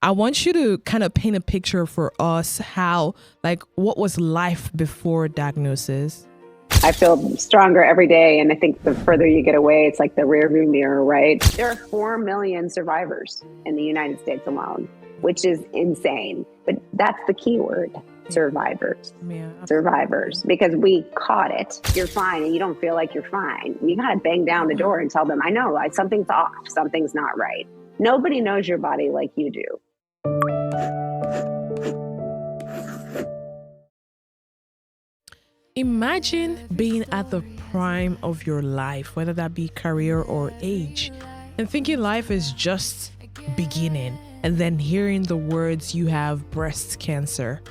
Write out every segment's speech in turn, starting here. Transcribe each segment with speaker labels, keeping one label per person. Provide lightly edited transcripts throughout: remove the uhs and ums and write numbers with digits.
Speaker 1: I want you to kind of paint a picture for us how, like, what was life before diagnosis?
Speaker 2: I feel stronger every day. And I think the further you get away, it's like the rearview mirror, right? There are 4 million survivors in the United States alone, which is insane. But that's the key word, survivors.
Speaker 1: Yeah,
Speaker 2: survivors, because we caught it. You're fine and you don't feel like you're fine. You got to bang down the door and tell them, I know, something's off, something's not right. Nobody knows your body like you do.
Speaker 1: Imagine being at the prime of your life, whether that be career or age, and thinking life is just beginning, and then hearing the words you have breast cancer.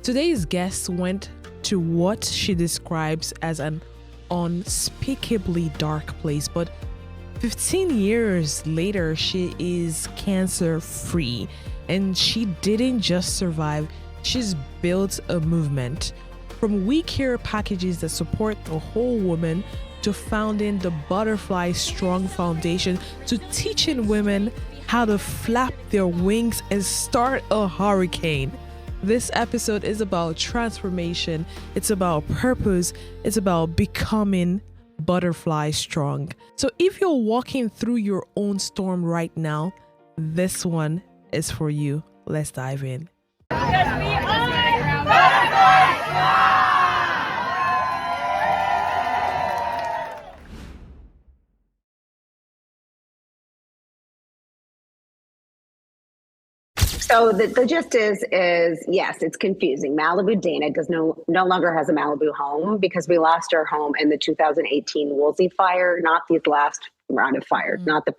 Speaker 1: Today's guest went to what she describes as an unspeakably dark place, but 15 years later, she is cancer free, and she didn't just survive, she's built a movement. From WeCare packages that support the whole woman, to founding the Butterfly Strong Foundation, to teaching women how to flap their wings and start a hurricane. This episode is about transformation, it's about purpose, it's about becoming butterfly strong. So if you're walking through your own storm right now, this one is for you. Let's dive in.
Speaker 3: Because we are butterfly strong!
Speaker 2: So the gist is yes, it's confusing. Malibu Dana no longer has a Malibu home because we lost our home in the 2018 Woolsey fire, not these last round of fires, not the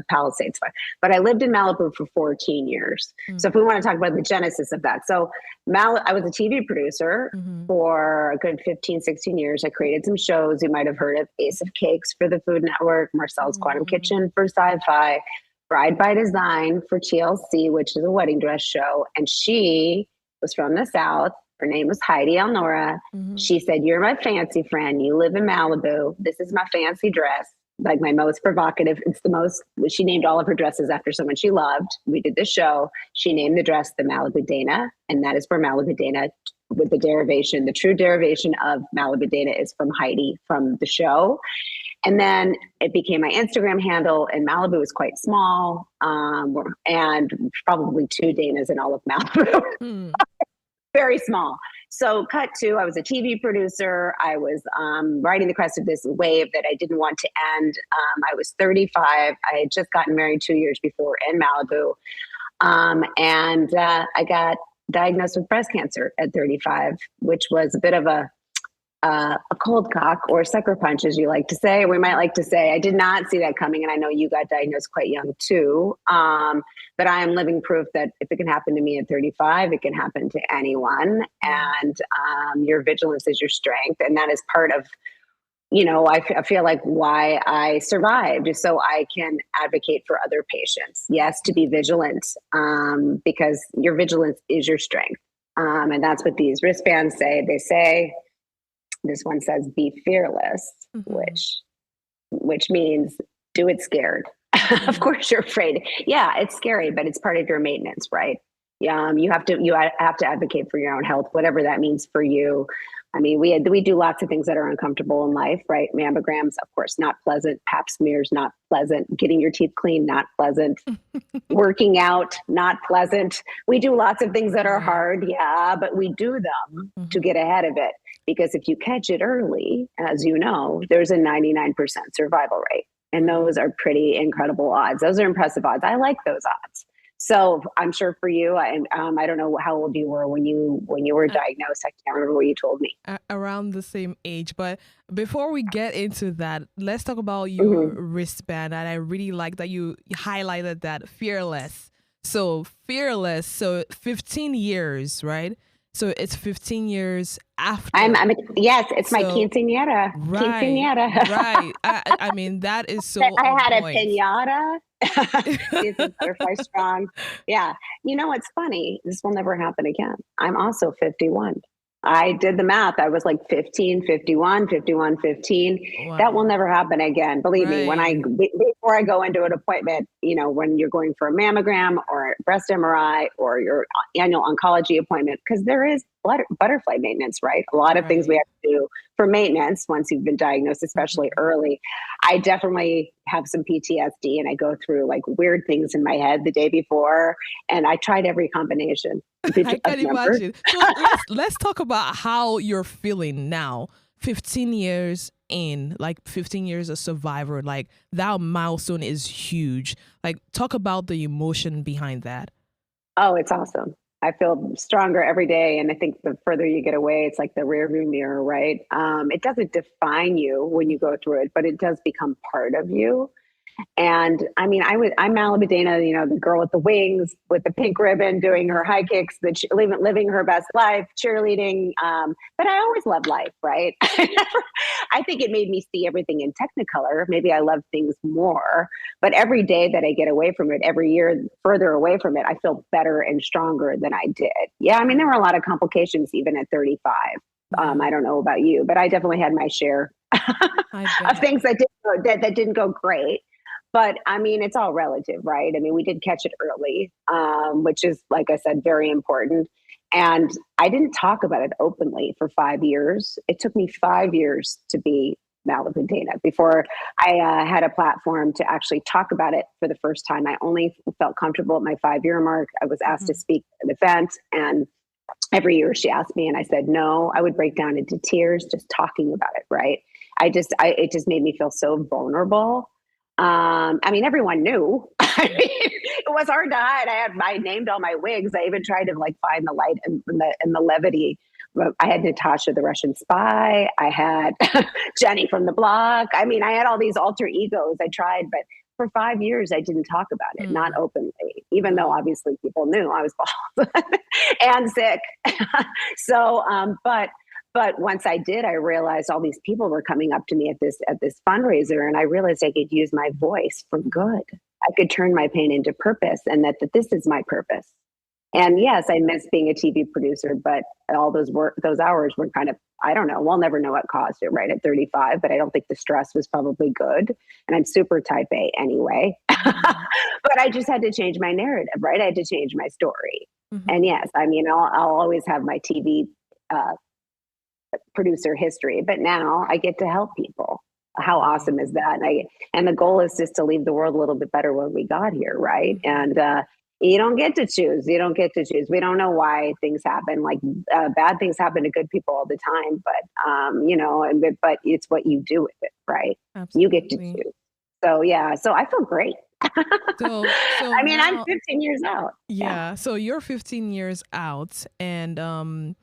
Speaker 2: Palisades fire. But I lived in Malibu for 14 years. So if we want to talk about the genesis of that. So I was a TV producer for a good 15, 16 years. I created some shows. You might have heard of Ace of Cakes for the Food Network, Marcel's Quantum Kitchen for Sci-Fi, Bride by Design for TLC, which is a wedding dress show. And she was from the South. Her name was Heidi Elnora. She said, "You're my fancy friend. You live in Malibu. This is my fancy dress." Like my most provocative. She named all of her dresses after someone she loved. We did the show. She named the dress the Malibu Dana. And that is for Malibu Dana with the derivation. The true derivation of Malibu Dana is from Heidi from the show. And then it became my Instagram handle, and Malibu was quite small, and probably 2 Danas in all of Malibu. Very small. So cut to, I was a TV producer. I was riding the crest of this wave that I didn't want to end. I was 35. I had just gotten married 2 years before in Malibu. And I got diagnosed with breast cancer at 35, which was a bit of a cold cock or sucker punch, as you like to say. We might like to say, I did not see that coming. And I know you got diagnosed quite young too. But I am living proof that if it can happen to me at 35, it can happen to anyone. And your vigilance is your strength. And that is part of, I feel like why I survived is so I can advocate for other patients. Yes, to be vigilant, because your vigilance is your strength. And that's what these wristbands say. They say, this one says, be fearless, which means do it scared. Of course you're afraid. Yeah, it's scary, but it's part of your maintenance, right? You have to advocate for your own health, whatever that means for you. I mean, we do lots of things that are uncomfortable in life, right? Mammograms, of course, not pleasant. Pap smears, not pleasant. Getting your teeth clean, not pleasant. Working out, not pleasant. We do lots of things that are hard, but we do them to get ahead of it. Because if you catch it early, as you know, there's a 99% survival rate. And those are pretty incredible odds. Those are impressive odds. I like those odds. So I'm sure for you, I don't know how old you were when you were diagnosed. I can't remember what you told me.
Speaker 1: Around the same age. But before we get into that, let's talk about your wristband. And I really like that you highlighted that fearless. So fearless. So 15 years, right? So it's 15 years after.
Speaker 2: Yes, it's my quinceañera.
Speaker 1: Right.
Speaker 2: Quinceañera.
Speaker 1: Right. I mean, that is so.
Speaker 2: I had a piñata. Butterfly strong. Yeah. You know, it's funny. This will never happen again. I'm also 51. I did the math. I was like 15, 51, 51, 15. That will
Speaker 1: Wow.
Speaker 2: never happen again. Believe me,
Speaker 1: Right.
Speaker 2: before I go into an appointment, when you're going for a mammogram or breast MRI or your annual oncology appointment, because there is butterfly maintenance, right? A lot of things we
Speaker 1: Right.
Speaker 2: have to do for maintenance once you've been diagnosed, especially
Speaker 1: Mhm.
Speaker 2: early. I definitely have some PTSD and I go through like weird things in my head the day before. And I tried every combination.
Speaker 1: I can
Speaker 2: Remember?
Speaker 1: imagine. So let's talk about how you're feeling now. 15 years in, like 15 years a survivor, like that milestone is huge. Like talk about the emotion behind that.
Speaker 2: Oh, it's awesome. I feel stronger every day. And I think the further you get away, it's like the rear view mirror, right? It doesn't define you when you go through it, but it does become part of you. And I mean, I'm Malibu Dana, the girl with the wings, with the pink ribbon, doing her high kicks, living her best life, cheerleading. But I always loved life, right? I think it made me see everything in Technicolor. Maybe I love things more, but every day that I get away from it, every year further away from it, I feel better and stronger than I did. Yeah, I mean, there were a lot of complications even at 35.
Speaker 1: Yeah,
Speaker 2: I don't know about you, but I definitely had my share
Speaker 1: I
Speaker 2: of
Speaker 1: bet.
Speaker 2: things that didn't go great. But I mean, it's all relative, right? I mean, we did catch it early, which is, like I said, very important. And I didn't talk about it openly for 5 years. It took me 5 years to be Malibu Dana before I had a platform to actually talk about it for the first time. I only felt comfortable at my 5 year mark. I was asked to
Speaker 1: Mhm.
Speaker 2: speak at an event, and every year she asked me, and I said no. I would break down into tears just talking about it, right? It just made me feel so vulnerable. I mean, everyone knew. I mean, it was hard to hide. I named all my wigs. I even tried to like find the light and the levity. I had Natasha, the Russian spy. I had Jenny from the block. I mean, I had all these alter egos. I tried, but for 5 years, I didn't talk about it, not
Speaker 1: Mm.
Speaker 2: openly, even though
Speaker 1: Wow.
Speaker 2: obviously people knew I was bald and sick. so, but once I did, I realized all these people were coming up to me at this fundraiser, and I realized I could use my voice for
Speaker 1: Mhm.
Speaker 2: good. I could turn my pain into purpose, and that this is my purpose. And yes, I miss being a TV producer, but all those hours were kind of, I don't know. We'll never know what caused it, right? At 35, but I don't think the stress was probably good. And I'm super type A anyway.
Speaker 1: Mhm.
Speaker 2: But I just had to change my narrative, right? I had to change my story. And
Speaker 1: Mhm.
Speaker 2: yes, I mean, I'll always have my TV uh, producer history, but now I get to help people. How
Speaker 1: Right.
Speaker 2: awesome is that? And the goal is just to leave the world a little bit better when we got here, right?
Speaker 1: Mhm.
Speaker 2: And you don't get to choose. You don't get to choose. We don't know why things happen. Like bad things happen to good people all the time, but but it's what you do with it, right? You get to
Speaker 1: Absolutely.
Speaker 2: choose. So yeah, so I feel great.
Speaker 1: So
Speaker 2: I mean, I'm
Speaker 1: now
Speaker 2: 15 years out. Yeah.
Speaker 1: yeah, so you're 15 years out and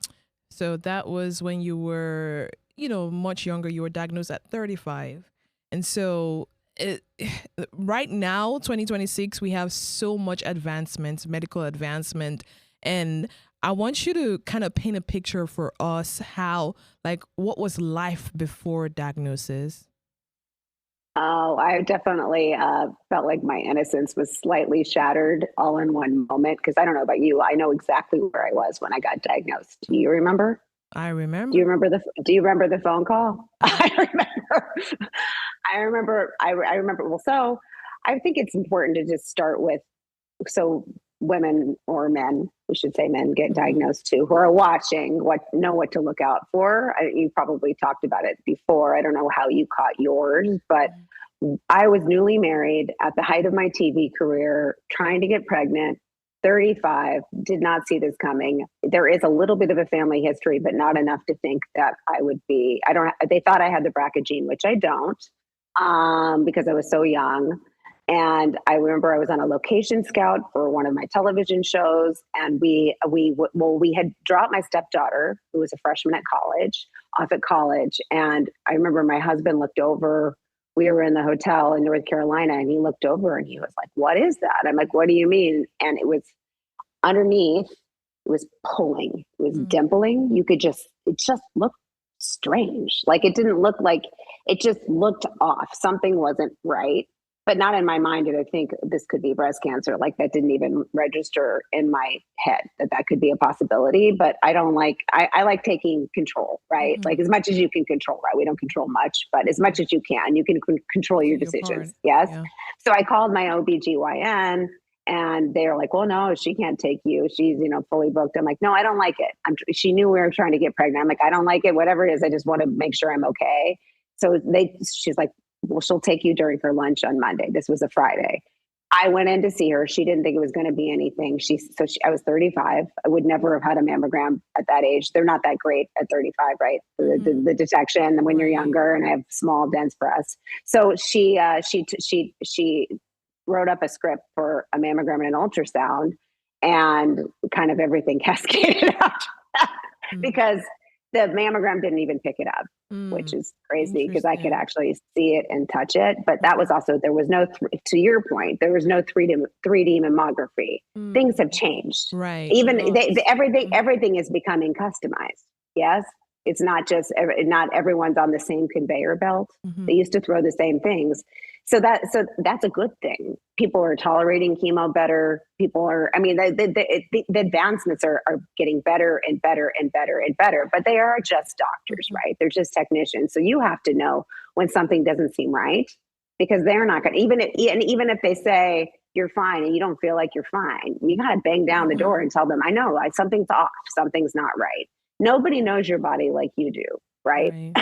Speaker 1: so that was when you were, much younger. You were diagnosed at 35. And so it, right now, 2026, we have so much advancement, medical advancement. And I want you to kind of paint a picture for us how, like, what was life before diagnosis?
Speaker 2: Oh, I definitely felt like my innocence was slightly shattered all in one moment. Because I don't know about you, I know exactly where I was when I got diagnosed. Do you remember?
Speaker 1: I
Speaker 2: Do you
Speaker 1: remember.
Speaker 2: remember Do you remember the phone call?
Speaker 1: I,
Speaker 2: I remember. I remember. I remember. Well, so I think it's important to just start with, so women or men, we should say men, get
Speaker 1: mhm.
Speaker 2: diagnosed too, who are watching, what know what to look out for. You probably talked about it before. I don't know how you caught yours, but I was newly married at the height of my TV career, trying to get pregnant. 35, did not see this coming. There is a little bit of a family history, but not enough to think that I would be. I don't. They thought I had the BRCA gene, which I don't, because I was so young. And I remember I was on a location scout for one of my television shows, and we had dropped my stepdaughter, who was a freshman at college, off at college, and I remember my husband looked over. We were in the hotel in North Carolina, and he looked over and he was like, "What is that?" I'm like, "What do you mean?" And it was underneath. It was pulling. It was
Speaker 1: Mm,
Speaker 2: dimpling. It just looked strange. Like it didn't look like, it just looked off. Something wasn't right. but not in my mind did I think this could be breast cancer. Like that didn't even register in my head that could be a possibility. But I don't like, I like taking control, right? Like as much as you can control, right? We don't control much, but as much as you can control your decisions. Yes. Yeah. So I called my OBGYN and they're like, well, no, she can't take you. She's, fully booked. I'm like, no, I don't like it. She knew we were trying to get pregnant. I'm like, I don't like it, whatever it is. I just want to make sure I'm okay. So she's like, well, she'll take you during her lunch on Monday. This was a Friday. I went in to see her. She didn't think it was going to be anything. I was 35. I would never have had a mammogram at that age. They're not that great at 35, right? The detection when you're younger, and I have small, dense breasts. So she wrote up a script for a mammogram and an ultrasound, and kind of everything cascaded after that because the mammogram didn't even pick it up, which is crazy because I could actually see it and touch it. But that was also, there was no, to your point, there was no 3D mammography. Things have changed.
Speaker 1: Right.
Speaker 2: Even everything is becoming customized. Yes. It's not just, not everyone's on the same conveyor belt. They used to throw the same things. So that's a good thing. People are tolerating chemo better. People are, the advancements are getting better and better and better and better, but they are just doctors, right? They're just technicians. So you have to know when something doesn't seem right, because they're not going to, even if they say you're fine and you don't feel like you're fine, you got to bang down the door and tell them, I know something's off, something's not right. Nobody knows your body like you do, right?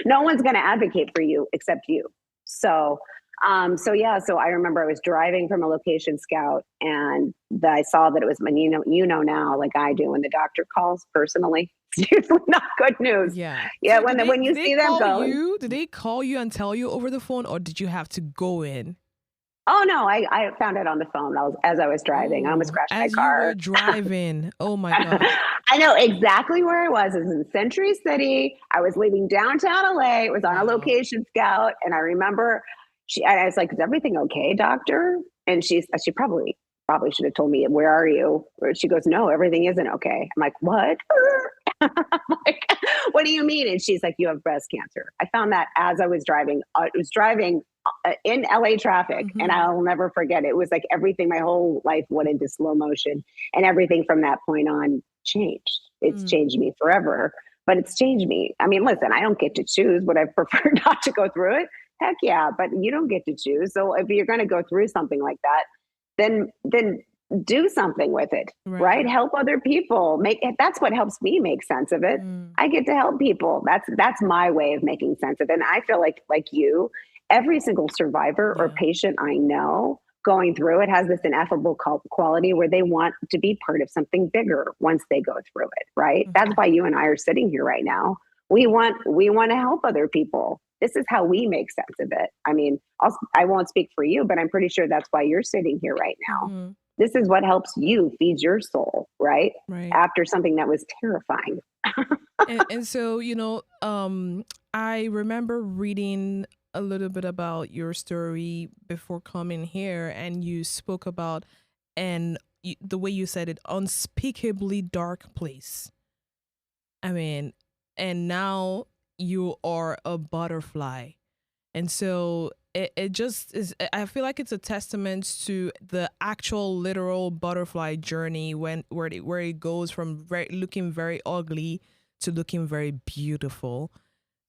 Speaker 2: No one's going to advocate for you except you. So I remember I was driving from a location scout, and I saw that it was, now, like I do, when the doctor calls personally, it's usually not good news.
Speaker 1: Yeah.
Speaker 2: Yeah. So when you see them go,
Speaker 1: did they call you and tell you over the phone, or did you have to go in?
Speaker 2: Oh no, I found it on the phone as I was driving. I almost crashed my car.
Speaker 1: As you were driving. Oh my God.
Speaker 2: I know exactly where I was. It was in Century City. I was leaving downtown LA. It was on a location scout. And I remember I was like, is everything okay, doctor? And she probably should have told me, where are you? She goes, no, everything isn't okay. I'm like, what? I'm like, what do you mean? And she's like, you have breast cancer. I found that as I was driving. I was driving in LA traffic, and I'll never forget it. It was like everything, my whole life went into slow motion, and everything from that point on changed. It's changed me forever, but it's changed me. I mean, listen, I don't get to choose. Would I prefer not to go through it? Heck yeah, but you don't get to choose. So if you're going to go through something like that, then do something with it, right? Help other people. That's what helps me make sense of it. I get to help people. That's my way of making sense of it. And I feel like you, every single survivor or patient I know going through it has this ineffable quality where they want to be part of something bigger once they go through it, right? That's why you and I are sitting here right now. We want to help other people. This is how we make sense of it. I mean, I won't speak for you, but I'm pretty sure that's why you're sitting here right now. This is what helps you feed your soul, right? After something that was terrifying.
Speaker 1: and so, I remember reading a little bit about your story before coming here, and you spoke about, the way you said it, unspeakably dark place. I mean, and now you are a butterfly. And so it just is, I feel like it's a testament to the actual literal butterfly journey where it goes from looking very ugly to looking very beautiful.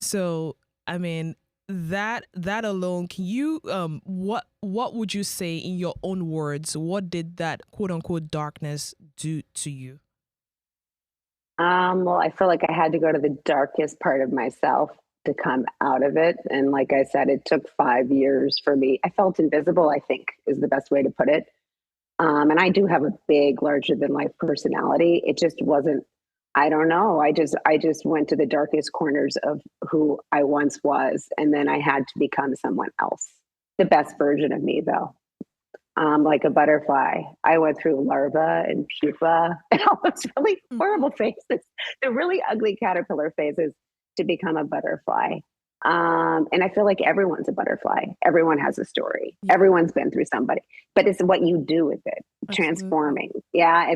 Speaker 1: So, I mean, that alone, can you, what would you say in your own words? What did that quote unquote darkness do to you?
Speaker 2: Well, I feel like I had to go to the darkest part of myself to come out of it. And like I said, it took 5 years for me. I felt invisible, I think is the best way to put it. And I do have a big, larger than life personality. It just wasn't, I don't know. I just went to the darkest corners of who I once was. And then I had to become someone else, the best version of me though. Like a butterfly. I went through larva and pupa and all those really horrible phases, the really ugly caterpillar phases to become a butterfly. And I feel like everyone's a butterfly. Everyone has a story. Yeah. Everyone's been through somebody, but it's what you do with it. Absolutely. Transforming. Yeah.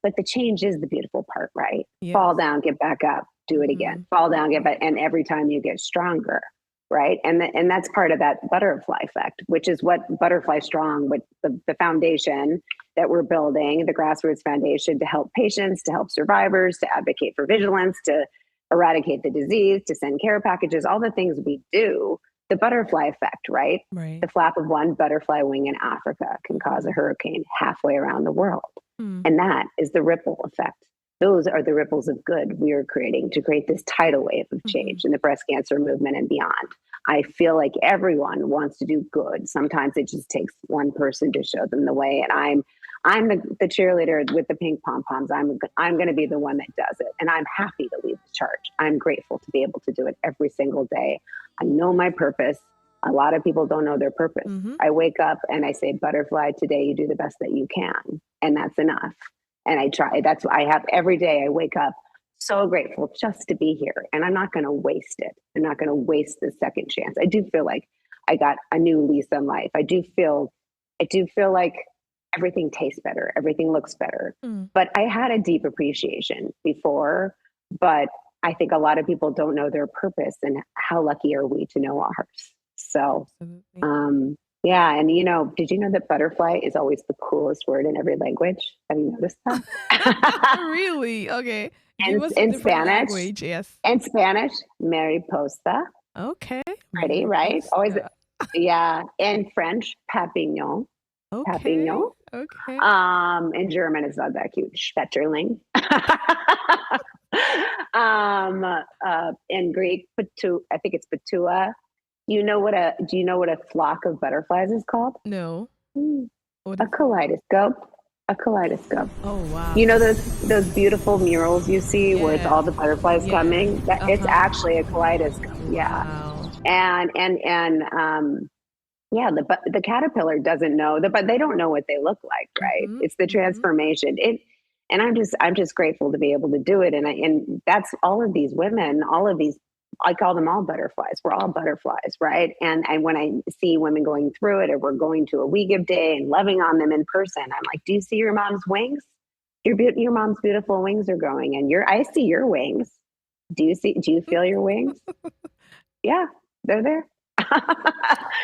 Speaker 2: But the change is the beautiful part, right? Yes. Fall down, get back up, do it again. Fall down, get back. And every time you get stronger. right? And that's part of that butterfly effect, which is what Butterfly Strong, with the foundation that we're building, the grassroots foundation to help patients, to help survivors, to advocate for vigilance, to eradicate the disease, to send care packages, all the things we do. The butterfly effect, right?
Speaker 1: Right.
Speaker 2: The flap of one butterfly wing in Africa can cause a hurricane halfway around the world. And that is the ripple effect. Those are the ripples of good we are creating to create this tidal wave of change in the breast cancer movement and beyond. I feel like everyone wants to do good. Sometimes it just takes one person to show them the way. And I'm the cheerleader with the pink pom poms. I'm going to be the one that does it. And I'm happy to lead the charge. I'm grateful to be able to do it every single day. I know my purpose. A lot of people don't know their purpose. I wake up and I say, Butterfly, today you do the best that you can. And that's enough. And I try. That's what I have every day. I wake up so grateful just to be here. And I'm not going to waste it. I'm not going to waste the second chance. I do feel like I got a new lease on life. I do feel like everything tastes better. Everything looks better. But I had a deep appreciation before, but I think a lot of people don't know their purpose, and how lucky are we to know ours? So, yeah. And did you know that butterfly is always the coolest word in every language? Have you noticed that?
Speaker 1: Really? Okay. Give
Speaker 2: And
Speaker 1: us a
Speaker 2: in
Speaker 1: different
Speaker 2: Spanish,
Speaker 1: language. Yes.
Speaker 2: mariposa.
Speaker 1: Okay.
Speaker 2: Pretty, right? Always, yeah. In French, papillon.
Speaker 1: Okay.
Speaker 2: Papillon.
Speaker 1: Okay.
Speaker 2: In German, it's not that cute. Schmetterling. In Greek, I think it's patua. Do you know what a flock of butterflies is called?
Speaker 1: No.
Speaker 2: A kaleidoscope. A kaleidoscope.
Speaker 1: Oh wow.
Speaker 2: You know those beautiful murals you see where it's all the butterflies coming? It's actually a kaleidoscope. Yeah.
Speaker 1: Wow.
Speaker 2: And yeah, the caterpillar doesn't know but they don't know what they look like, right? It's the transformation. And I'm just grateful to be able to do it. And that's all of these women, all of these, I call them all butterflies. We're all butterflies, right? And when I see women going through it, or we're going to a We Give Day and loving on them in person, I'm like, do you see your mom's wings? Your mom's beautiful wings are growing, and I see your wings. Do you feel your wings? Yeah, they're there.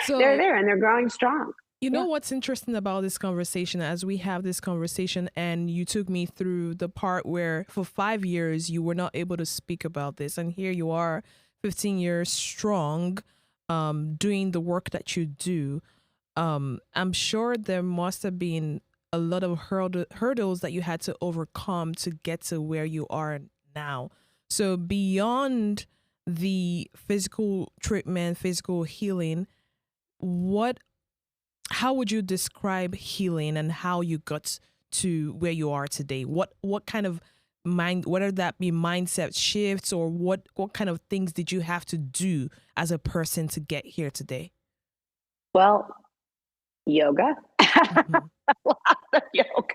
Speaker 1: So
Speaker 2: they're there, and they're growing strong.
Speaker 1: you know what's interesting about this conversation, as we have this conversation, and you took me through the part where for 5 years you were not able to speak about this, and here you are 15 years strong, doing the work that you do. I'm sure there must have been a lot of hurdles that you had to overcome to get to where you are now. So beyond the physical treatment, physical healing, how would you describe healing and how you got to where you are today? What kind of whether that be mindset shifts, or what kind of things did you have to do as a person to get here today?
Speaker 2: Well, yoga. Lots of yoga.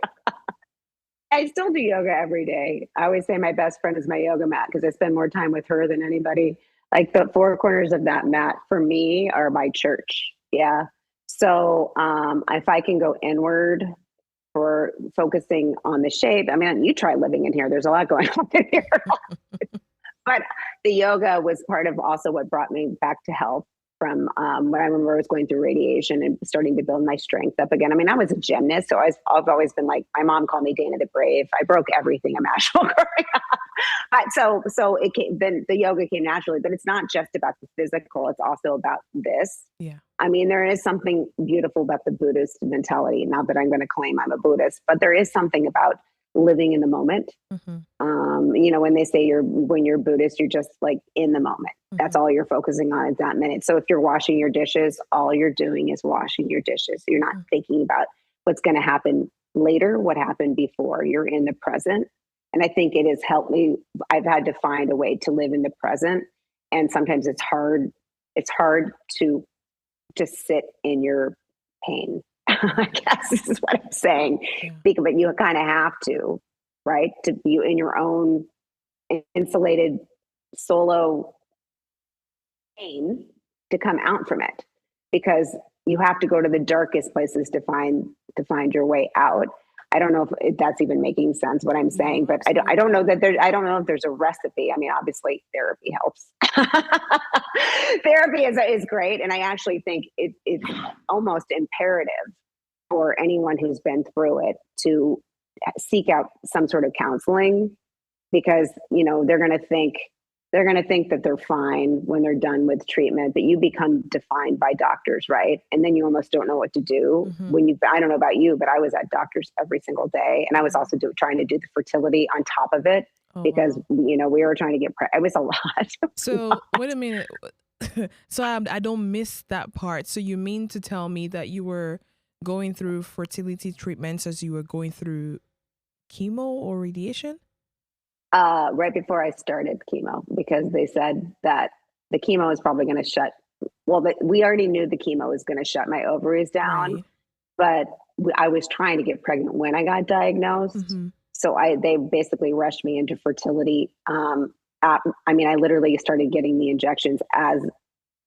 Speaker 2: I still do yoga every day. I always say my best friend is my yoga mat, because I spend more time with her than anybody. Like, the four corners of that mat for me are my church. Yeah. So if I can go inward for focusing on the shape, I mean, you try living in here. There's a lot going on in here. But the yoga was part of also what brought me back to health from when I remember I was going through radiation and starting to build my strength up again. I mean, I was a gymnast, so I've always been like, my mom called me Dana the Brave. I broke everything imaginable growing up. But so it came, then the yoga came naturally, but it's not just about the physical. It's also about this.
Speaker 1: Yeah.
Speaker 2: I mean, there is something beautiful about the Buddhist mentality. Not that I'm going to claim I'm a Buddhist, but there is something about living in the moment. When they say when you're Buddhist, you're just like in the moment. That's all you're focusing on at that minute. So if you're washing your dishes, all you're doing is washing your dishes. You're not thinking about what's going to happen later, what happened before. You're in the present. And I think it has helped me. I've had to find a way to live in the present. And sometimes it's hard. It's hard to just sit in your pain. I guess this is what I'm saying. But you kind of have to, right? To be in your own insulated solo pain to come out from it, because you have to go to the darkest places to find your way out. I don't know if that's even making sense what I'm saying, but I
Speaker 1: absolutely.
Speaker 2: don't know that I don't know if there's a recipe. I mean, obviously therapy helps. Therapy is great. And I actually think it's almost imperative for anyone who's been through it to seek out some sort of counseling, because, you know, they're going to think that they're fine when they're done with treatment, but you become defined by doctors, right? And then you almost don't know what to do when I don't know about you, but I was at doctors every single day. And I was also trying to do the fertility on top of it, because, you know, we were trying to get, it was a lot.
Speaker 1: So wait a minute. So I don't miss that part. So you mean to tell me that you were going through fertility treatments as you were going through chemo or radiation?
Speaker 2: Right before I started chemo, because they said that the chemo is probably going to shut. Well, we already knew the chemo was going to shut my ovaries down, but I was trying to get pregnant when I got diagnosed. So they basically rushed me into fertility. I mean, I literally started getting the injections as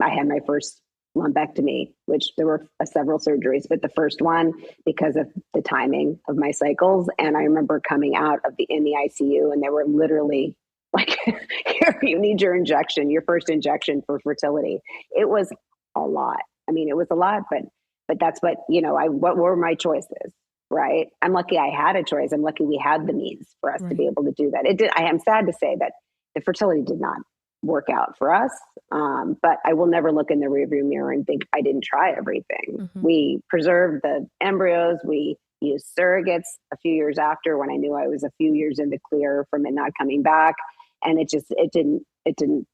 Speaker 2: I had my first lumpectomy, which there were several surgeries, but the first one, because of the timing of my cycles. And I remember coming out of in the ICU, and they were literally like, here, you need your injection, your first injection for fertility. It was a lot. I mean, it was a lot, but that's what, you know, what were my choices, right? I'm lucky I had a choice. I'm lucky we had the means for us to be able to do that. I am sad to say that the fertility did not work out for us. But I will never look in the rearview mirror and think I didn't try everything. We preserved the embryos. We used surrogates a few years after, when I knew I was a few years in the clear from it not coming back. And it didn't,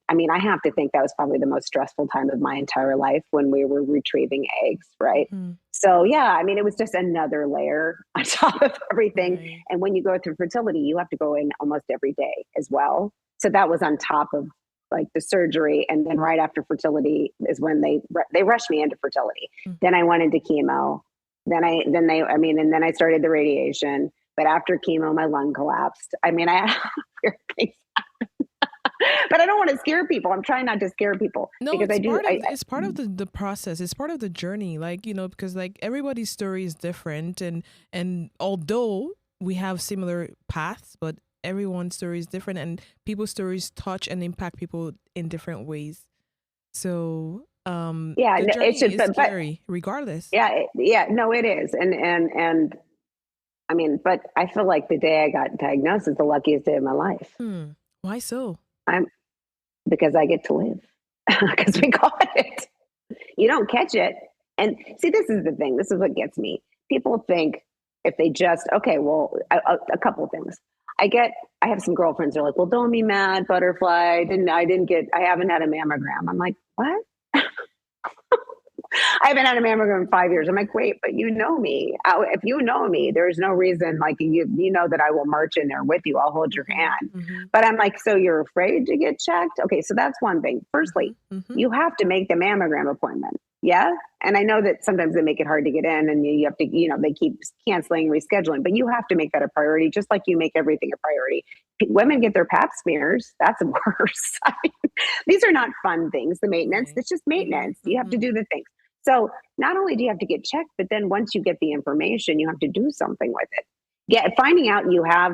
Speaker 2: I mean, I have to think that was probably the most stressful time of my entire life, when we were retrieving eggs. Right. So yeah, I mean, it was just another layer on top of everything. And when you go through fertility, you have to go in almost every day as well. So that was on top of like the surgery. And then right after fertility is when they rushed me into fertility. Then I went into chemo. Then I started the radiation. But after chemo, my lung collapsed. I mean, I had things but I don't want to scare people. I'm trying not to scare people.
Speaker 1: No,
Speaker 2: because
Speaker 1: it's part of the process. It's part of the journey. Like, you know, because like everybody's story is different, and although we have similar paths, but everyone's story is different, and people's stories touch and impact people in different ways. So the journey is scary regardless.
Speaker 2: No, it is. And I mean, but I feel like the day I got diagnosed is the luckiest day of my life.
Speaker 1: Why so?
Speaker 2: Because I get to live, because we caught it. You don't catch it. And see, this is the thing. This is what gets me. People think if they just, okay, well, a couple of things. I have some girlfriends who are like, well, don't be mad, butterfly. I haven't had a mammogram. I'm like, what? I haven't had a mammogram in 5 years. I'm like, wait, but you know me. If you know me, there's no reason, like, you know that I will march in there with you. I'll hold your hand. But I'm like, so you're afraid to get checked? Okay, so that's one thing. Firstly, you have to make the mammogram appointment. Yeah. And I know that sometimes they make it hard to get in, and you have to, you know, they keep canceling, rescheduling, but you have to make that a priority, just like you make everything a priority. Women get their pap smears. That's worse. I mean, these are not fun things, the maintenance. It's just maintenance. You have to do the things. So not only do you have to get checked, but then once you get the information, you have to do something with it. Finding out you have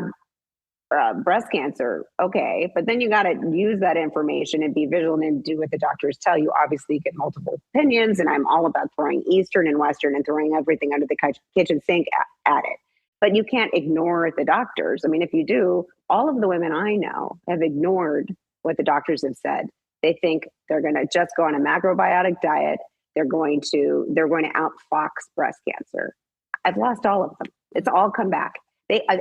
Speaker 2: breast cancer, okay, but then you got to use that information and be vigilant and do what the doctors tell you. Obviously, you get multiple opinions, and I'm all about throwing Eastern and Western and throwing everything under the kitchen sink at it. But you can't ignore the doctors. I mean, if you do, all of the women I know have ignored what the doctors have said. They think they're going to just go on a macrobiotic diet. They're going to outfox breast cancer. I've lost all of them. It's all come back.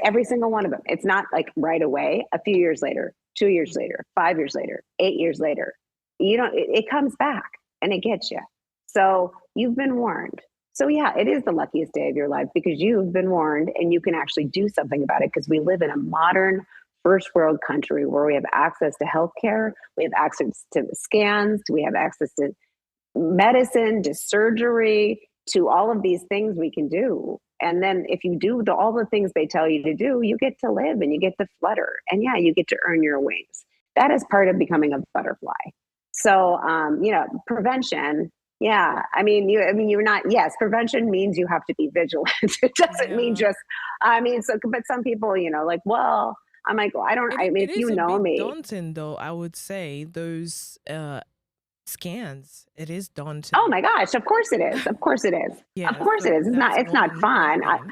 Speaker 2: Every single one of them. It's not like right away. A few years later, 2 years later, 5 years later, 8 years later, it comes back and it gets you. So you've been warned. So yeah, it is the luckiest day of your life, because you've been warned and you can actually do something about it, because we live in a modern first world country where we have access to healthcare, we have access to scans, we have access to medicine, to surgery, to all of these things we can do. And then if you do all the things they tell you to do, you get to live and you get to flutter. And yeah, you get to earn your wings. That is part of becoming a butterfly. So, prevention Yeah. You're not, yes, prevention means you have to be vigilant. It doesn't mean
Speaker 1: Yeah.
Speaker 2: just, but some people, like, well, I'm like, well,
Speaker 1: It
Speaker 2: if
Speaker 1: is
Speaker 2: you
Speaker 1: a
Speaker 2: know
Speaker 1: bit
Speaker 2: me.
Speaker 1: daunting, though, I would say. Those scans, it is
Speaker 2: Oh
Speaker 1: daunting.
Speaker 2: my gosh, of course it is. Of course it is. Of
Speaker 1: Yeah,
Speaker 2: course it
Speaker 1: so
Speaker 2: is.
Speaker 1: that's
Speaker 2: It's not
Speaker 1: one
Speaker 2: fun.
Speaker 1: thing.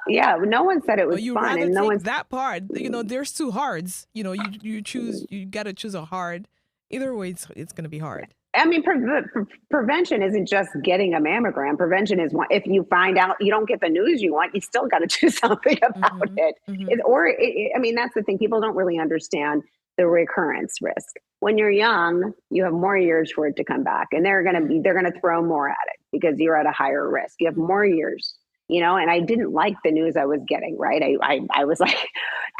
Speaker 2: Yeah, no one said it was
Speaker 1: But you
Speaker 2: fun,
Speaker 1: rather
Speaker 2: and no
Speaker 1: take
Speaker 2: one's.
Speaker 1: that part. There's two hards. You got to choose a hard. Either way, it's gonna be hard.
Speaker 2: Prevention isn't just getting a mammogram. Prevention is if you find out you don't get the news you want, you still got to do something about
Speaker 1: Mm-hmm.
Speaker 2: it.
Speaker 1: Mm-hmm.
Speaker 2: That's the thing. People don't really understand the recurrence risk. When you're young, you have more years for it to come back, and they're gonna throw more at it because you're at a higher risk. You have more years. And I didn't like the news I was getting, right? I was like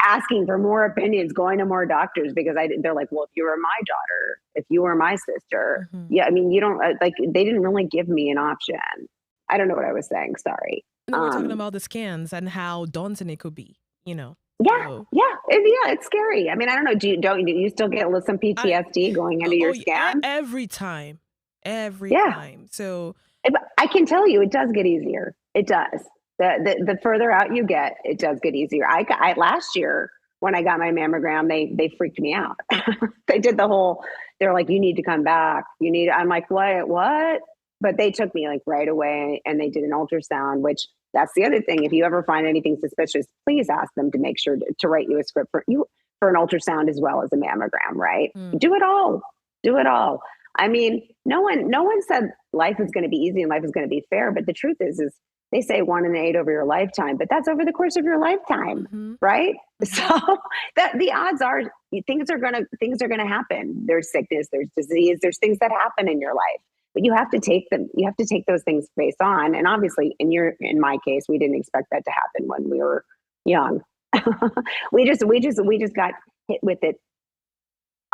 Speaker 2: asking for more opinions, going to more doctors because they're like, well, if you were my daughter, if you were my sister,
Speaker 1: Mm-hmm.
Speaker 2: yeah, you don't they didn't really give me an option. I don't know what I was saying. Sorry.
Speaker 1: No, we're talking about the scans and how daunting it could be.
Speaker 2: Yeah,
Speaker 1: So
Speaker 2: it's scary. I don't know. Do you still get some
Speaker 1: I
Speaker 2: PTSD going into your
Speaker 1: yeah,
Speaker 2: scans?
Speaker 1: every time, every
Speaker 2: Yeah,
Speaker 1: time. So
Speaker 2: I can tell you, it does get easier. It does. The further out you get, it does get easier. I last year when I got my mammogram, they freaked me out. They did the whole. They're like, you need to come back. I'm like, what? But they took me like right away, and they did an ultrasound. Which that's the other thing. If you ever find anything suspicious, please ask them to make sure to write you a script for an ultrasound as well as a mammogram. Right? Do it all. Do it all. No one said life is going to be easy and life is going to be fair. But the truth is they say 1 in 8 over your lifetime, but that's over the course of your lifetime,
Speaker 1: mm-hmm.
Speaker 2: right?
Speaker 1: Mm-hmm.
Speaker 2: So that the odds are things are gonna happen. There's sickness, there's disease, there's things that happen in your life, but you have to take them. You have to take those things face on. And obviously, in my case, we didn't expect that to happen when we were young. we just got hit with it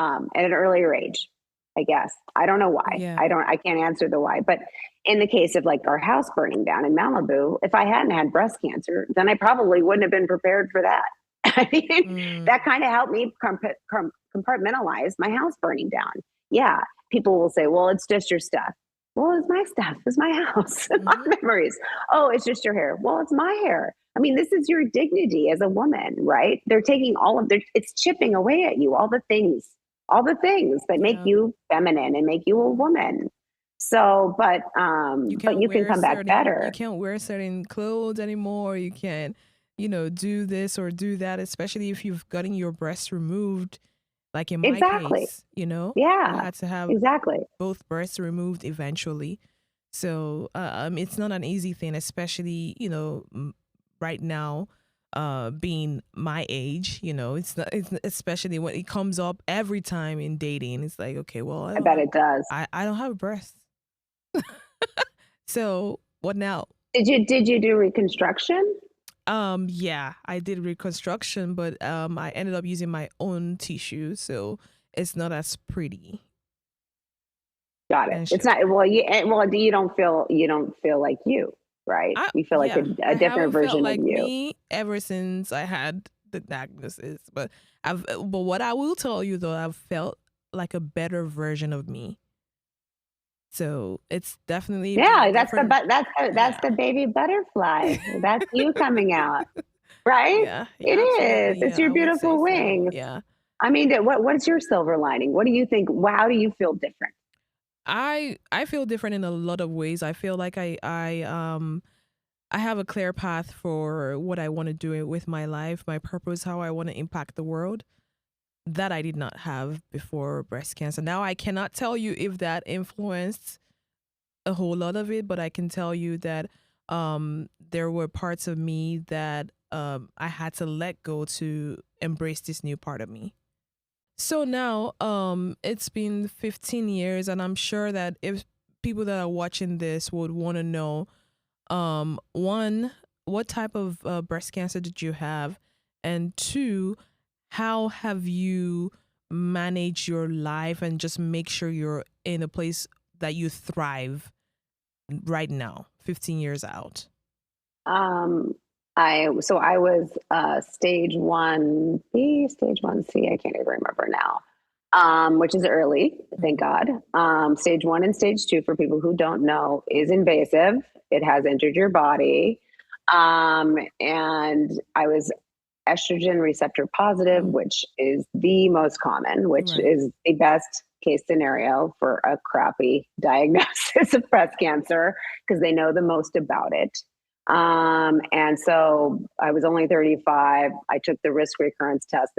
Speaker 2: at an earlier age. I guess. I don't know why.
Speaker 1: Yeah.
Speaker 2: I can't answer the why. But in the case of like our house burning down in Malibu, if I hadn't had breast cancer, then I probably wouldn't have been prepared for that. That kind of helped me compartmentalize my house burning down. Yeah. People will say, well, it's just your stuff. Well, it's my stuff. It's my house. My memories. Oh, it's just your hair. Well, it's my hair. This is your dignity as a woman, right? They're taking it's chipping away at you, all the things that make you feminine and make you a woman. So, but you can come back better.
Speaker 1: You can't wear certain clothes anymore. You can't, do this or do that, especially if you've gotten your breasts removed. Like in my case,
Speaker 2: Yeah,
Speaker 1: I had to have
Speaker 2: exactly
Speaker 1: both breasts removed eventually. So it's not an easy thing, especially, right now, being my age, it's not, it's especially when it comes up every time in dating. It's like, okay, well,
Speaker 2: I bet it does.
Speaker 1: I don't have a breast. So what now?
Speaker 2: Did you do reconstruction?
Speaker 1: Yeah, I did reconstruction, but I ended up using my own tissue, so it's not as pretty.
Speaker 2: Got it. It's not you don't feel like you, right? You feel like a different version
Speaker 1: like
Speaker 2: of you.
Speaker 1: Me ever since I had the diagnosis, but what I will tell you though, I've felt like a better version of me. So it's definitely
Speaker 2: that's the baby butterfly. That's you coming out, right?
Speaker 1: Yeah,
Speaker 2: it is. It's your beautiful wings.
Speaker 1: So, yeah.
Speaker 2: What's your silver lining? What do you think? How do you feel different?
Speaker 1: I feel different in a lot of ways. I feel like I have a clear path for what I want to do with my life, my purpose, how I want to impact the world. That I did not have before breast cancer. Now I cannot tell you if that influenced a whole lot of it, but I can tell you that there were parts of me that I had to let go to embrace this new part of me. So now it's been 15 years, and I'm sure that if people that are watching this would want to know, one, what type of breast cancer did you have? And two, how have you managed your life and just make sure you're in a place that you thrive right now, 15 years out?
Speaker 2: I was stage 1B, stage 1C. I can't even remember now. which is early, thank God. Stage 1 and stage 2, for people who don't know, is invasive. It has entered your body. And I was estrogen receptor positive, which is the most common, which is the best case scenario for a crappy diagnosis of breast cancer because they know the most about it. And so I was only 35. I took the risk recurrence test.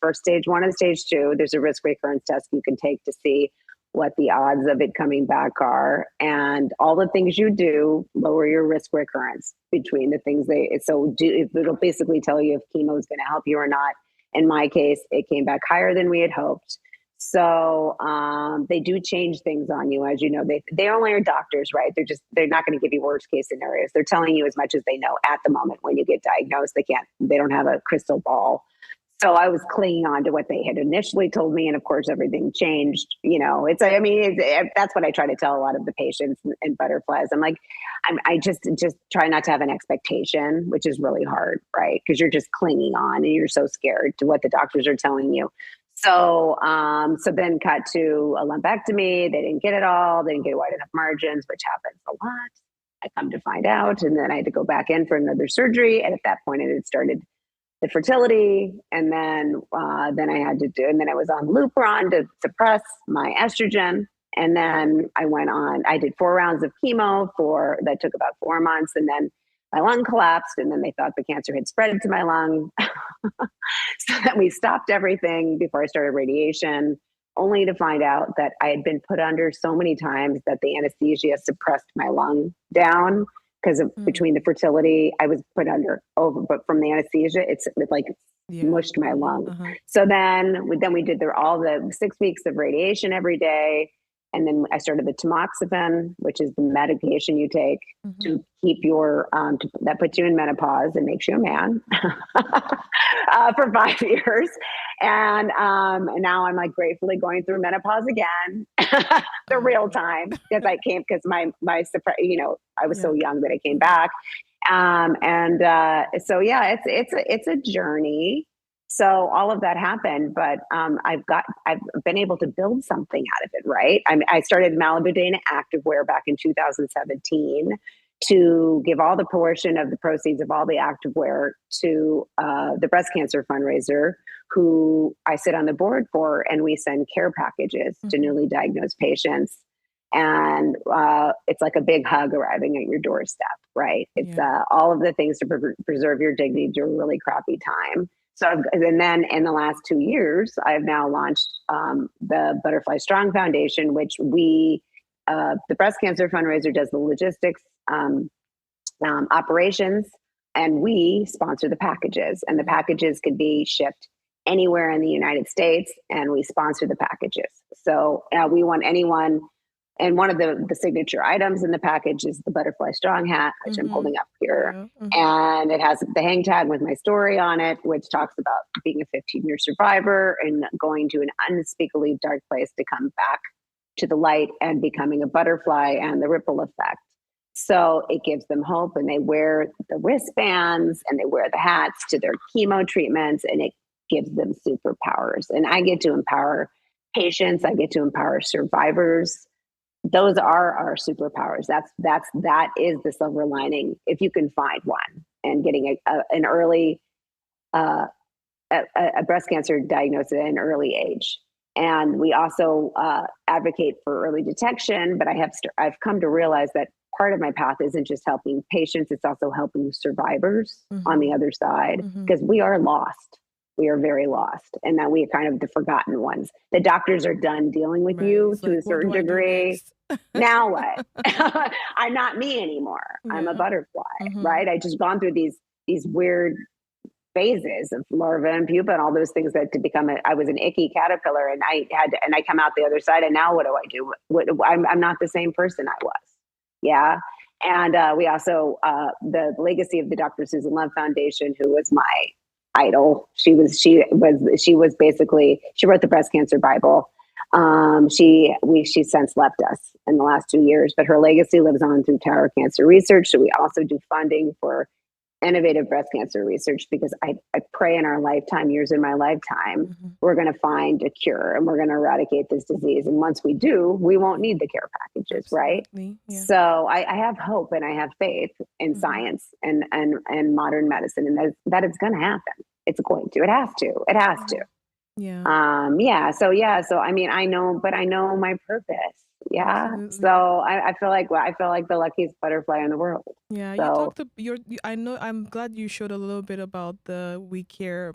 Speaker 2: For stage 1 and stage 2, there's a risk recurrence test you can take to see what the odds of it coming back are. And all the things you do lower your risk recurrence between the things it'll basically tell you if chemo is going to help you or not. In my case, it came back higher than we had hoped. So they do change things on you, as you know. They only are doctors, right? They're not going to give you worst case scenarios. They're telling you as much as they know at the moment when you get diagnosed. They don't have a crystal ball. So I was clinging on to what they had initially told me, and of course everything changed. That's what I try to tell a lot of the patients and butterflies. I'm like, I just try not to have an expectation, which is really hard, right? Because you're just clinging on and you're so scared to what the doctors are telling you. So then cut to a lumpectomy. They didn't get it all. They didn't get wide enough margins, which happens a lot. I come to find out, and then I had to go back in for another surgery. And at that point, it had started the fertility, and then I was on Lupron to suppress my estrogen, and then I did 4 rounds of chemo that took about 4 months, and then my lung collapsed, and then they thought the cancer had spread to my lung. So then we stopped everything before I started radiation, only to find out that I had been put under so many times that the anesthesia suppressed my lung down. Because between the fertility, I was put under but from the anesthesia, it mushed my lung. Uh-huh. So then we did all the 6 weeks of radiation every day. And then I started the tamoxifen, which is the medication you take to keep that puts you in menopause and makes you a man for 5 years. And now I'm like gratefully going through menopause again, the real time, because I was so young that I came back. So yeah, it's a journey. So all of that happened, but I've been able to build something out of it, right? I started Malibu Dana Activewear back in 2017 to give all the portion of the proceeds of all the activewear to the breast cancer fundraiser, who I sit on the board for, and we send care packages to newly diagnosed patients. And it's like a big hug arriving at your doorstep, right? It's all of the things to preserve your dignity during a really crappy time. So, and then in the last 2 years, I've now launched the Butterfly Strong Foundation, which the breast cancer fundraiser does the logistics, operations, and we sponsor the packages. And the packages could be shipped anywhere in the United States, and we sponsor the packages. So we want anyone. And one of the signature items in the package is the Butterfly Strong hat, which I'm holding up here. And it has the hang tag with my story on it, which talks about being a 15-year survivor and going to an unspeakably dark place to come back to the light and becoming a butterfly and the ripple effect. So it gives them hope, and they wear the wristbands and they wear the hats to their chemo treatments, and it gives them superpowers. And I get to empower patients. I get to empower survivors. Those are our superpowers. That is the silver lining, if you can find one, and getting an early a breast cancer diagnosis at an early age. And we also advocate for early detection. But I've come to realize that part of my path isn't just helping patients; it's also helping survivors on the other side, because we are lost. We are very lost, and that we are kind of the forgotten ones. The doctors are done dealing with you to a certain degree. Now what? I'm not me anymore. I'm a butterfly, right? I just gone through these weird phases of larva and pupa and all those things that to become I was an icky caterpillar, and I come out the other side, and now what do I do? I'm not the same person I was. Yeah. And we also the legacy of the Dr. Susan Love Foundation, who was my idol. She basically, she wrote the breast cancer Bible. She since left us in the last 2 years, but her legacy lives on through Tower Cancer Research. So we also do funding for innovative breast cancer research, because I pray in our lifetime, years in my lifetime, we're going to find a cure and we're going to eradicate this disease. And once we do, we won't need the care packages, right?
Speaker 1: Yeah.
Speaker 2: So I have hope and I have faith in science and modern medicine, and that it's going to happen. It's going to. It has to. It has to.
Speaker 1: Yeah.
Speaker 2: So I mean, I know my purpose. Yeah.
Speaker 1: Absolutely.
Speaker 2: So I feel like the luckiest butterfly in the world.
Speaker 1: Yeah,
Speaker 2: So,
Speaker 1: you talked. I know. I'm glad you showed a little bit about the WeCare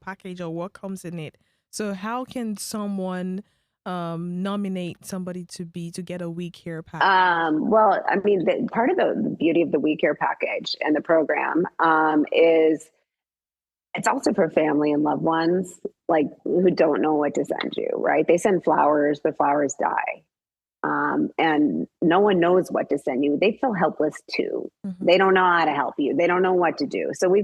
Speaker 1: package or what comes in it. So, how can someone nominate somebody to get a WeCare package?
Speaker 2: well, I mean, part of the beauty of the WeCare package and the program is it's also for family and loved ones, like, who don't know what to send you, right? They send flowers, the flowers die. And no one knows what to send you. They feel helpless too. They don't know how to help you. They don't know what to do. So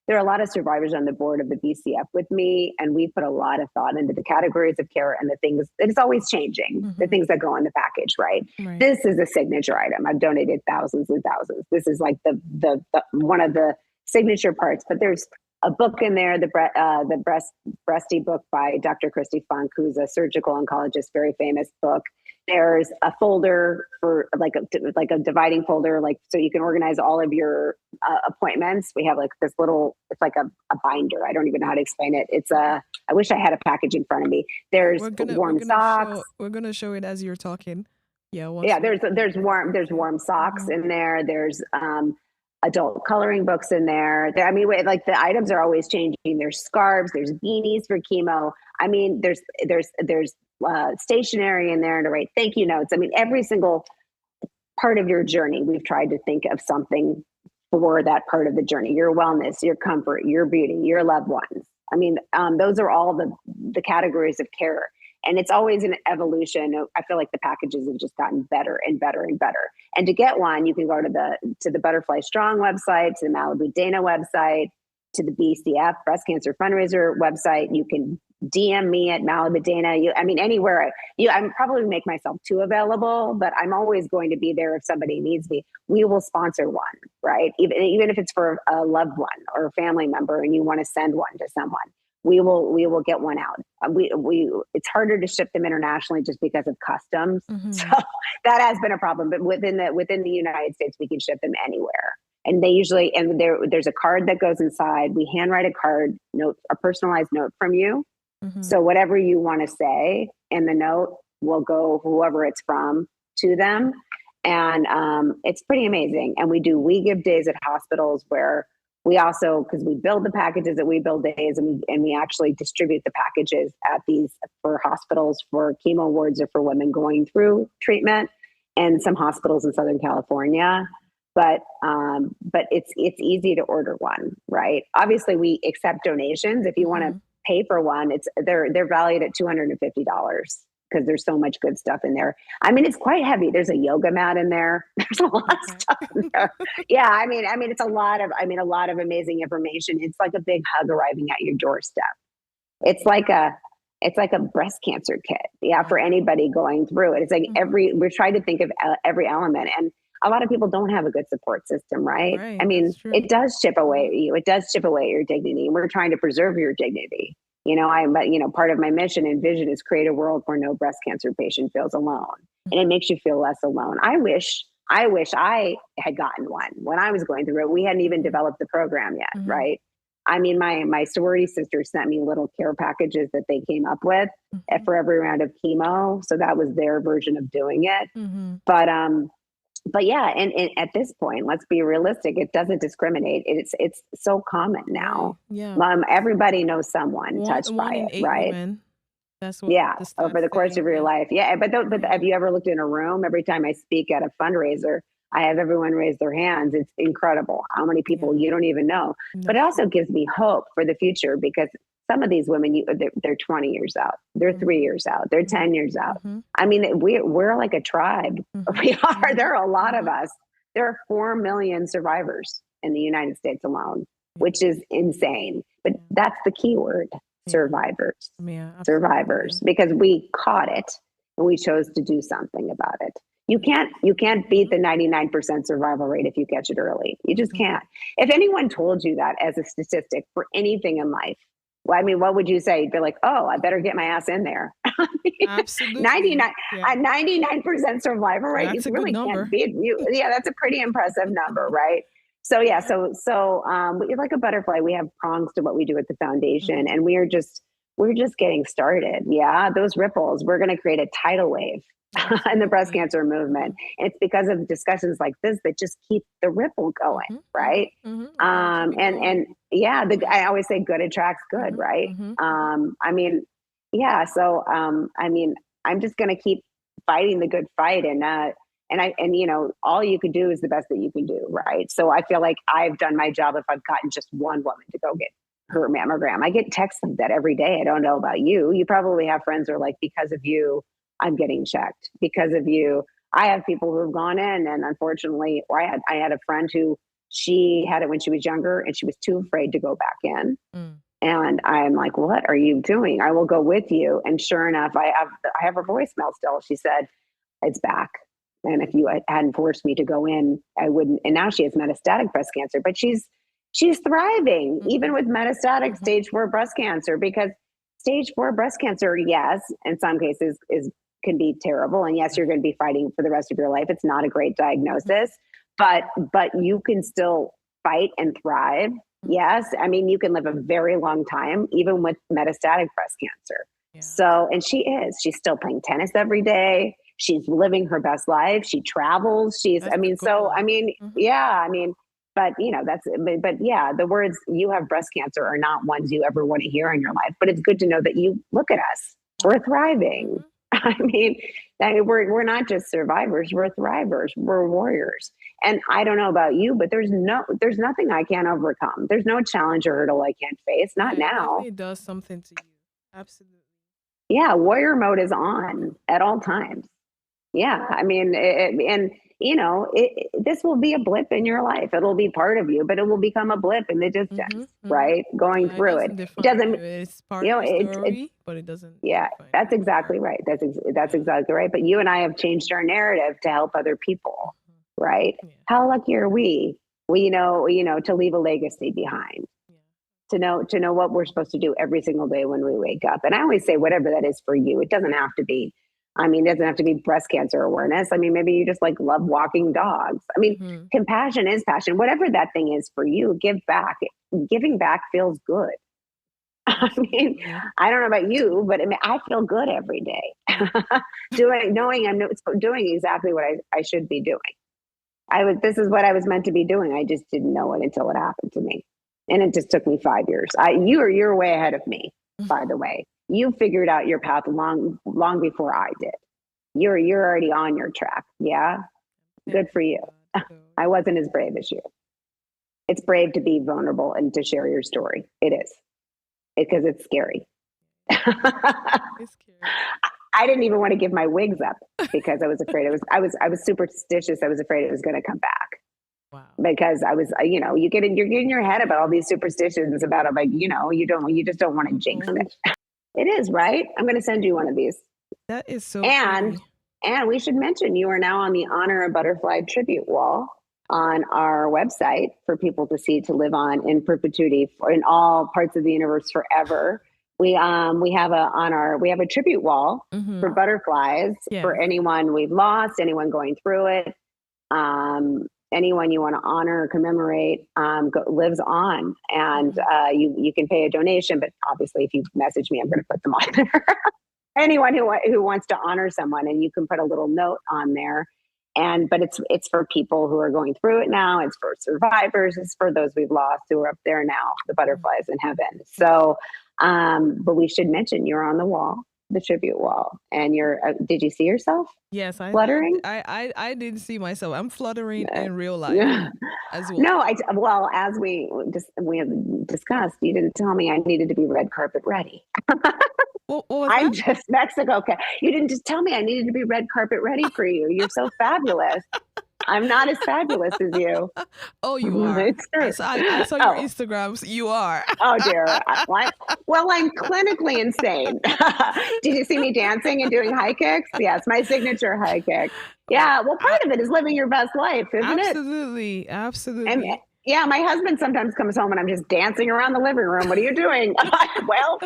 Speaker 2: there are a lot of survivors on the board of the BCF with me, and we put a lot of thought into the categories of care and the things. It's always changing, the things that go in the package, right? This is a signature item. I've donated thousands and thousands. This is like the one of the signature parts, but there's a book in there, the Breastie book by Dr. Christy Funk, who's a surgical oncologist, very famous book. There's a folder for like a dividing folder, like, so you can organize all of your appointments. We have like this little, it's like a binder. I don't even know how to explain it. I wish I had a package in front of me. There's warm socks.
Speaker 1: We're gonna show it as you're talking.
Speaker 2: Yeah. There's warm socks in there. There's adult coloring books in there. I mean, like, the items are always changing. There's scarves, there's beanies for chemo. I mean, there's stationery in there to write thank you notes. I mean, every single part of your journey, we've tried to think of something for that part of the journey, your wellness, your comfort, your beauty, your loved ones. I mean, those are all the categories of care. And it's always an evolution. I feel like the packages have just gotten better and better and better. And to get one, you can go to the Butterfly Strong website, to the Malibu Dana website, to the BCF Breast Cancer Fundraiser website. You can DM me at Malibu Dana. Anywhere. I'm probably make myself too available, but I'm always going to be there if somebody needs me. We will sponsor one, right? Even if it's for a loved one or a family member, and you want to send one to someone. We will get one out. It's harder to ship them internationally just because of customs. So that has been a problem. But within the United States, we can ship them anywhere. And there's a card that goes inside. We handwrite a personalized note from you. So whatever you want to say in the note will go, whoever it's from, to them. And it's pretty amazing. And we give days at hospitals where we also, because we build the packages at We Build Days, and we actually distribute the packages at these for hospitals, for chemo wards, or for women going through treatment, and some hospitals in Southern California. But it's easy to order one, right? Obviously, we accept donations. If you want to pay for one, they're valued at $250. Because there's so much good stuff in there. I mean, it's quite heavy. There's a yoga mat in there. There's a lot of stuff in there. Yeah, I mean, it's a lot of amazing information. It's like a big hug arriving at your doorstep. It's like a breast cancer kit. Yeah, for anybody going through it. It's like we're trying to think of every element, and a lot of people don't have a good support system, right? I mean, it does chip away at you. It does chip away at your dignity. And we're trying to preserve your dignity. Part of my mission and vision is create a world where no breast cancer patient feels alone. And it makes you feel less alone. I wish I had gotten one when I was going through it. We hadn't even developed the program yet, right? I mean, my sorority sister sent me little care packages that they came up with for every round of chemo. So that was their version of doing it. But yeah, and at this point, let's be realistic. It doesn't discriminate. It's so common now.
Speaker 1: Yeah.
Speaker 2: Everybody knows someone touched by it, right?
Speaker 1: Women. That's what.
Speaker 2: Over the course of your life. Yeah, but have you ever looked in a room? Every time I speak at a fundraiser, I have everyone raise their hands. It's incredible how many people you don't even know. But it also gives me hope for the future, because some of these women, they're 20 years out, they're 3 years out, they're 10 years out. I mean, we're like a tribe. We are. There are a lot of us. There are 4 million survivors in the United States alone, which is insane. But that's the key word: survivors.
Speaker 1: Yeah,
Speaker 2: survivors, because we caught it and we chose to do something about it. You can't beat the 99% survival rate if you catch it early. You just can't. If anyone told you that as a statistic for anything in life, well, I mean, what would you say? You'd be like, oh, I better get my ass in there.
Speaker 1: Absolutely.
Speaker 2: 99,
Speaker 1: Yeah.
Speaker 2: a 99% survival rate,
Speaker 1: That's
Speaker 2: you
Speaker 1: a good
Speaker 2: really
Speaker 1: number.
Speaker 2: can't beat you. Yeah, that's a pretty impressive number, right? So yeah, so like a butterfly, we have prongs to what we do at the foundation, and we're just getting started. Yeah, those ripples, we're going to create a tidal wave in the breast cancer movement. And it's because of discussions like this that just keep the ripple going, right? And yeah, I always say good attracts good, right? I mean, yeah. So I mean, I'm just going to keep fighting the good fight, and you know, all you can do is the best that you can do, right? So I feel like I've done my job if I've gotten just one woman to go get her mammogram. I get texts like that every day. I don't know about you. You probably have friends who are like, because of you, I'm getting checked. Because of you, I have people who have gone in, and unfortunately, or I had a friend who, she had it when she was younger and she was too afraid to go back in. And I'm like, what are you doing? I will go with you. And sure enough, I have her voicemail still. She said, it's back. And if you hadn't forced me to go in, I wouldn't. And now she has metastatic breast cancer, but she's thriving even with metastatic stage 4 breast cancer, because stage 4 breast cancer, yes, in some cases can be terrible. And yes, you're going to be fighting for the rest of your life. It's not a great diagnosis, but you can still fight and thrive. Yes. I mean, you can live a very long time, even with metastatic breast cancer. Yeah. So, and she's still playing tennis every day. She's living her best life. She travels.
Speaker 1: That's
Speaker 2: yeah, I mean, but you know, but yeah, the words "you have breast cancer" are not ones you ever want to hear in your life. But it's good to know that you look at us. We're thriving. I mean, we're not just survivors. We're thrivers. We're warriors. And I don't know about you, but there's nothing I can't overcome. There's no challenge or hurdle I can't face. Not now.
Speaker 1: It does something to you. Absolutely.
Speaker 2: Yeah, warrior mode is on at all times. Yeah, I mean, and you know, this will be a blip in your life. It'll be part of you, but it will become a blip in the distance, right? Going through it doesn't.
Speaker 1: It's part of the story, but it doesn't.
Speaker 2: Yeah, that's exactly right. That's exactly right. But you and I have changed our narrative to help other people, right? Yeah. How lucky are we? You know, to leave a legacy behind. To know what we're supposed to do every single day when we wake up. And I always say, whatever that is for you, it doesn't have to be. I mean, it doesn't have to be breast cancer awareness. I mean, maybe you just like love walking dogs. I mean, compassion is passion. Whatever that thing is for you, give back. Giving back feels good. I mean, I don't know about you, but I mean, I feel good every day. knowing I'm doing exactly what I should be doing. This is what I was meant to be doing. I just didn't know it until it happened to me. And it just took me 5 years. You're way ahead of me, by the way. You figured out your path long before I did. You're already on your track. Yeah. Good for you. I wasn't as brave as you. It's brave to be vulnerable and to share your story. It is. Because it's scary.
Speaker 1: It's scary.
Speaker 2: I didn't even want to give my wigs up because I was afraid I was superstitious. I was afraid it was going to come back.
Speaker 1: Wow.
Speaker 2: Because I was, you know, you're getting in your head about all these superstitions about it, like, you know, you just don't want to jinx it. It is, right? I'm going to send you one of these.
Speaker 1: That is so
Speaker 2: And we should mention you are now on the Honor a Butterfly tribute wall on our website for people to see, to live on in perpetuity in all parts of the universe forever. We have a tribute wall for butterflies for anyone we've lost, anyone going through it. Anyone you want to honor or commemorate lives on, and you can pay a donation. But obviously, if you message me, I'm going to put them on there. Anyone who wants to honor someone, and you can put a little note on there. But it's for people who are going through it now. It's for survivors. It's for those we've lost who are up there now, the butterflies in heaven. So, but we should mention you're on the wall, the tribute wall, and you're. Did you see yourself?
Speaker 1: Yes,
Speaker 2: fluttering.
Speaker 1: I didn't see myself. I'm fluttering in real life as well.
Speaker 2: No, as we have discussed, you didn't tell me I needed to be red carpet ready. I'm just Mexico. Okay, you didn't just tell me I needed to be red carpet ready for you. You're so fabulous. I'm not as fabulous as you.
Speaker 1: Oh, you are.
Speaker 2: It's true.
Speaker 1: I saw your Instagrams. You are.
Speaker 2: Oh dear. Well, I'm clinically insane. Did you see me dancing and doing high kicks? Yes, my signature high kick. Yeah. Well, part of it is living your best life, isn't
Speaker 1: Absolutely.
Speaker 2: it?
Speaker 1: Absolutely.
Speaker 2: And yeah, my husband sometimes comes home and I'm just dancing around the living room. What are you doing? Well,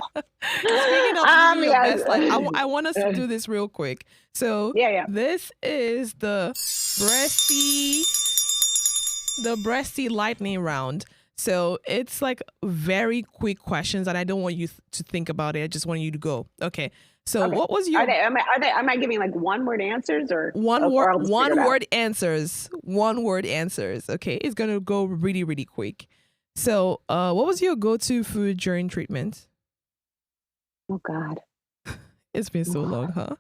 Speaker 1: Speaking of living your
Speaker 2: yes.
Speaker 1: best life, I want us to do this real quick. So
Speaker 2: Yeah.
Speaker 1: this is the Breastie lightning round. So it's like very quick questions, and I don't want you to think about it. I just want you to go. Okay. So what was your?
Speaker 2: Am I giving like one word answers or
Speaker 1: one word answers? One word answers. Okay, it's gonna go really really quick. So what was your go-to food during treatment?
Speaker 2: Oh God,
Speaker 1: it's been so long, huh?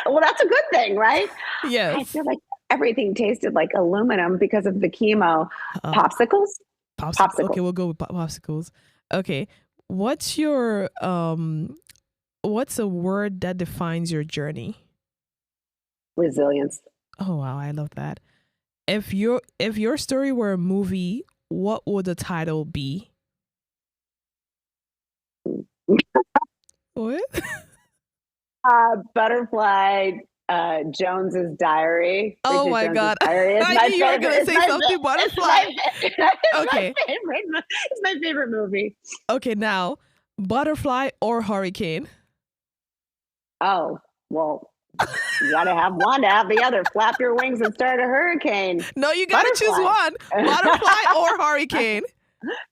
Speaker 2: Well, that's a good thing, right?
Speaker 1: Yes.
Speaker 2: I feel like everything tasted like aluminum because of the chemo. Popsicles.
Speaker 1: Okay, we'll go with popsicles. Okay, what's your what's a word that defines your journey?
Speaker 2: Resilience.
Speaker 1: Oh wow, I love that. If your story were a movie, what would the title be? What?
Speaker 2: Butterfly Jones's Diary.
Speaker 1: Oh my God. I knew you were going to say something butterfly. Okay.
Speaker 2: It's my favorite movie.
Speaker 1: Okay, now, butterfly or hurricane?
Speaker 2: Oh, well, you got to have one to have the other. Flap your wings and start a hurricane.
Speaker 1: No, you got to choose one. Butterfly or hurricane?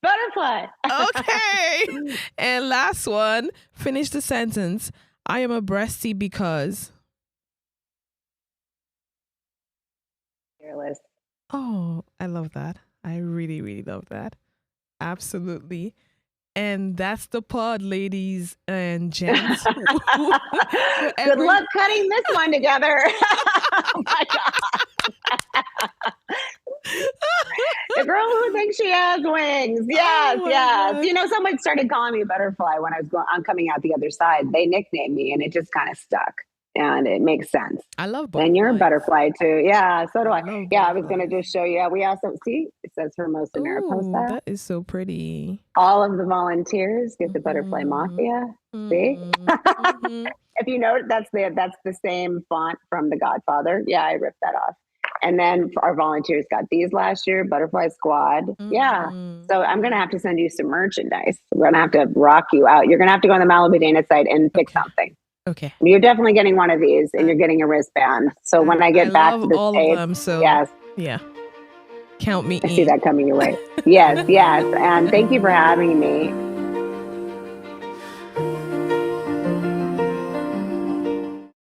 Speaker 2: Butterfly.
Speaker 1: Okay. And last one, finish the sentence. I am a Breastie because...
Speaker 2: Fearless.
Speaker 1: Oh, I love that. I really, really love that. Absolutely. And that's the pod, ladies and gents.
Speaker 2: Good luck cutting this one together. Oh my God. The girl who thinks she has wings. Yes, yes. God. You know, someone started calling me Butterfly when I'm coming out the other side. They nicknamed me and it just kind of stuck. And it makes sense.
Speaker 1: I love butterflies.
Speaker 2: And you're a butterfly too. Yeah, so do I. Yeah, I was going to just show you. We also, see, it says Hermosa Mariposa.
Speaker 1: That is so pretty.
Speaker 2: All of the volunteers get the Butterfly Mafia. See? If you note, that's the same font from The Godfather. Yeah, I ripped that off. And then our volunteers got these last year, Butterfly Squad. Yeah. So I'm going to have to send you some merchandise. We're going to have to rock you out. You're going to have to go on the Malibu Dana site and pick something.
Speaker 1: Okay.
Speaker 2: You're definitely getting one of these and you're getting a wristband. So when I get back to the
Speaker 1: all
Speaker 2: States,
Speaker 1: of them, so
Speaker 2: yes.
Speaker 1: Yeah. Count me in.
Speaker 2: I see that coming your way. Yes, yes. And thank you for having me.